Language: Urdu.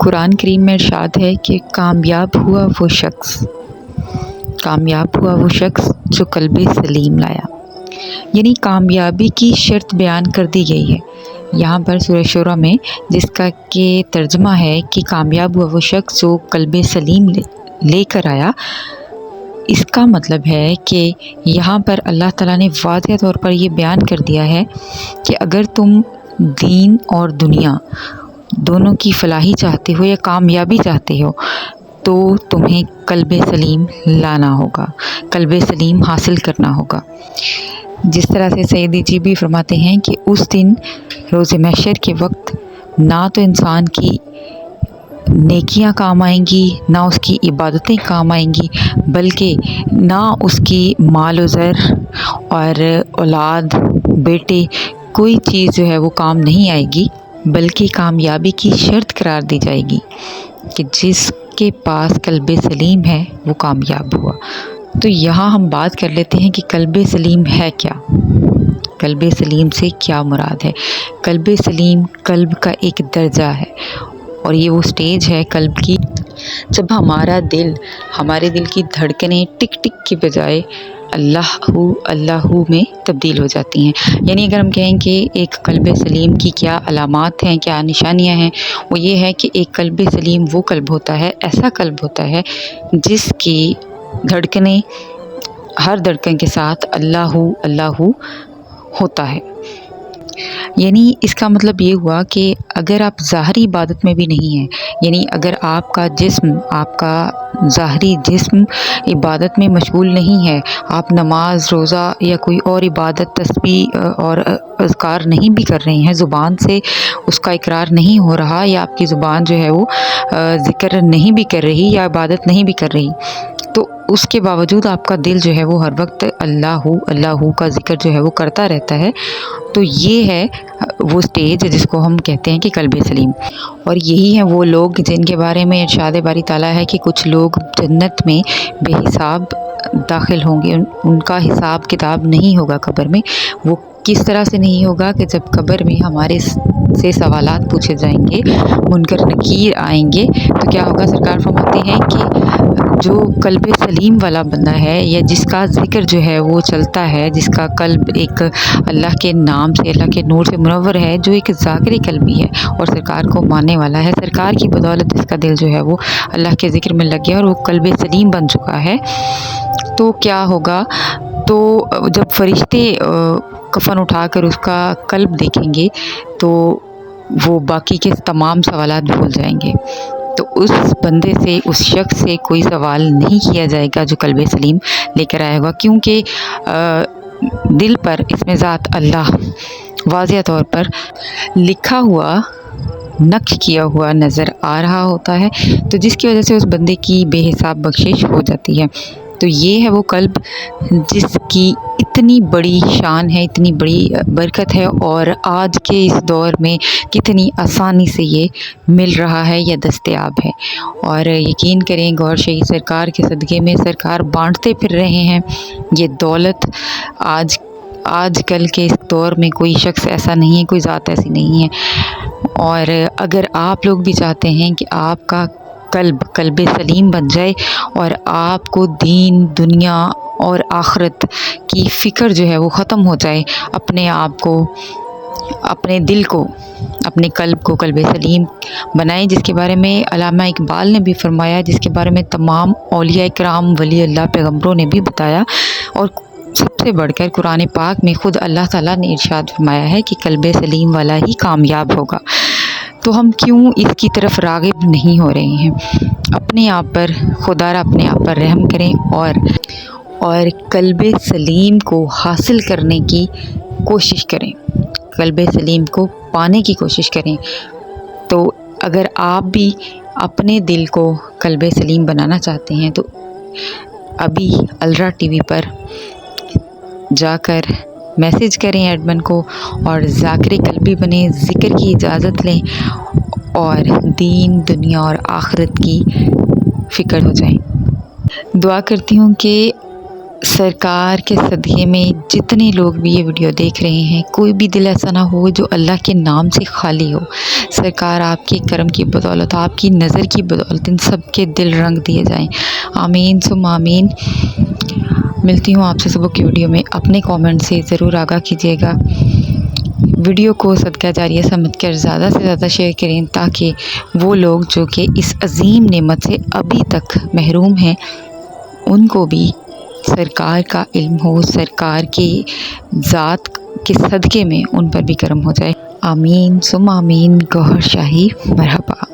قرآن کریم میں ارشاد ہے کہ کامیاب ہوا وہ شخص جو قلب سلیم لایا، یعنی کامیابی کی شرط بیان کر دی گئی ہے یہاں پر سورہ شورى میں، جس کا کہ ترجمہ ہے کہ کامیاب ہوا وہ شخص جو قلب سلیم لے کر آیا۔ اس کا مطلب ہے کہ یہاں پر اللہ تعالیٰ نے واضح طور پر یہ بیان کر دیا ہے کہ اگر تم دین اور دنیا دونوں کی فلاحی چاہتے ہو یا کامیابی چاہتے ہو تو تمہیں قلب سلیم لانا ہوگا، قلب سلیم حاصل کرنا ہوگا۔ جس طرح سے سیدی جی بھی فرماتے ہیں کہ اس دن روز محشر کے وقت نہ تو انسان کی نیکیاں کام آئیں گی، نہ اس کی عبادتیں کام آئیں گی، بلکہ نہ اس کی مال و زر اور اولاد، بیٹے، کوئی چیز جو ہے وہ کام نہیں آئے گی، بلکہ کامیابی کی شرط قرار دی جائے گی کہ جس کے پاس قلب سلیم ہے وہ کامیاب ہوا۔ تو یہاں ہم بات کر لیتے ہیں کہ قلب سلیم ہے کیا، قلب سلیم سے کیا مراد ہے۔ قلب سلیم قلب کا ایک درجہ ہے، اور یہ وہ سٹیج ہے قلب کی جب ہمارے دل کی دھڑکنیں ٹک ٹک کی بجائے اللہ میں تبدیل ہو جاتی ہیں۔ یعنی اگر ہم کہیں کہ ایک قلب سلیم کی کیا علامات ہیں، کیا نشانیاں ہیں، وہ یہ ہے کہ ایک قلب سلیم وہ قلب ہوتا ہے، ایسا قلب ہوتا ہے جس کی دھڑکنیں ہر دھڑکن کے ساتھ اللہ ہوتا ہے۔ یعنی اس کا مطلب یہ ہوا کہ اگر آپ ظاہری عبادت میں بھی نہیں ہیں، یعنی اگر آپ کا ظاہری جسم عبادت میں مشغول نہیں ہے، آپ نماز، روزہ یا کوئی اور عبادت، تسبیح اور اذکار نہیں بھی کر رہے ہیں، زبان سے اس کا اقرار نہیں ہو رہا، یا آپ کی زبان جو ہے وہ ذکر نہیں بھی کر رہی یا عبادت نہیں بھی کر رہی، تو اس کے باوجود آپ کا دل جو ہے وہ ہر وقت اللہ کا ذکر جو ہے وہ کرتا رہتا ہے، تو یہ ہے وہ سٹیج جس کو ہم کہتے ہیں کہ قلب سلیم۔ اور یہی ہیں وہ لوگ جن کے بارے میں ارشاد باری تعالیٰ ہے کہ کچھ لوگ جنت میں بے حساب داخل ہوں گے، ان کا حساب کتاب نہیں ہوگا قبر میں۔ وہ کس طرح سے نہیں ہوگا کہ جب قبر میں ہمارے سے سوالات پوچھے جائیں گے، منکر نکیر آئیں گے، تو کیا ہوگا؟ سرکار فرماتے ہیں کہ جو قلب سلیم والا بندہ ہے، یا جس کا ذکر جو ہے وہ چلتا ہے، جس کا قلب ایک اللہ کے نام سے، اللہ کے نور سے منور ہے، جو ایک ذاکر قلبی ہے اور سرکار کو ماننے والا ہے، سرکار کی بدولت اس کا دل جو ہے وہ اللہ کے ذکر میں لگ گیا اور وہ قلب سلیم بن چکا ہے، تو کیا ہوگا؟ تو جب فرشتے کفن اٹھا کر اس کا قلب دیکھیں گے تو وہ باقی کے تمام سوالات بھول جائیں گے، تو اس بندے سے، اس شخص سے کوئی سوال نہیں کیا جائے گا جو قلب سلیم لے کر آئے گا، کیونکہ دل پر اس میں ذات اللہ واضح طور پر لکھا ہوا، نقش کیا ہوا نظر آ رہا ہوتا ہے، تو جس کی وجہ سے اس بندے کی بے حساب بخشش ہو جاتی ہے۔ تو یہ ہے وہ قلب جس کی اتنی بڑی شان ہے، اتنی بڑی برکت ہے، اور آج کے اس دور میں کتنی آسانی سے یہ مل رہا ہے یا دستیاب ہے۔ اور یقین کریں، گور شہید سرکار کے صدقے میں سرکار بانٹتے پھر رہے ہیں یہ دولت۔ آج کل کے اس دور میں کوئی شخص ایسا نہیں ہے، کوئی ذات ایسی نہیں ہے، اور اگر آپ لوگ بھی چاہتے ہیں کہ آپ کا قلب سلیم بن جائے اور آپ کو دین، دنیا اور آخرت کی فکر جو ہے وہ ختم ہو جائے، اپنے آپ کو، اپنے دل کو، اپنے قلب کو قلب سلیم بنائیں، جس کے بارے میں علامہ اقبال نے بھی فرمایا، جس کے بارے میں تمام اولیاء کرام، ولی اللہ، پیغمبروں نے بھی بتایا، اور سب سے بڑھ کر قرآن پاک میں خود اللہ تعالیٰ نے ارشاد فرمایا ہے کہ قلب سلیم والا ہی کامیاب ہوگا۔ تو ہم کیوں اس کی طرف راغب نہیں ہو رہے ہیں؟ اپنے آپ پر خدارا اپنے آپ پر رحم کریں اور قلب سلیم کو حاصل کرنے کی کوشش کریں، قلب سلیم کو پانے کی کوشش کریں۔ تو اگر آپ بھی اپنے دل کو قلب سلیم بنانا چاہتے ہیں تو ابھی الرا ٹی وی پر جا کر میسج کریں ایڈمن کو، اور ذاکر قلبی بنیں، ذکر کی اجازت لیں، اور دین، دنیا اور آخرت کی فکر ہو جائیں۔ دعا کرتی ہوں کہ سرکار کے صدقے میں جتنے لوگ بھی یہ ویڈیو دیکھ رہے ہیں، کوئی بھی دل ایسا نہ ہو جو اللہ کے نام سے خالی ہو۔ سرکار آپ کے کرم کی بدولت، آپ کی نظر کی بدولت ان سب کے دل رنگ دیے جائیں۔ آمین ثم آمین۔ ملتی ہوں آپ سے صبح کی ویڈیو میں، اپنے کامنٹ سے ضرور آگاہ کیجیے گا۔ ویڈیو کو صدقہ جاریہ سمجھ کر زیادہ سے زیادہ شیئر کریں تاکہ وہ لوگ جو کہ اس عظیم نعمت سے ابھی تک محروم ہیں ان کو بھی سرکار کا علم ہو، سرکار کی ذات کے صدقے میں ان پر بھی کرم ہو جائے۔ آمین ثم آمین۔ گوہر شاہی مرحبا۔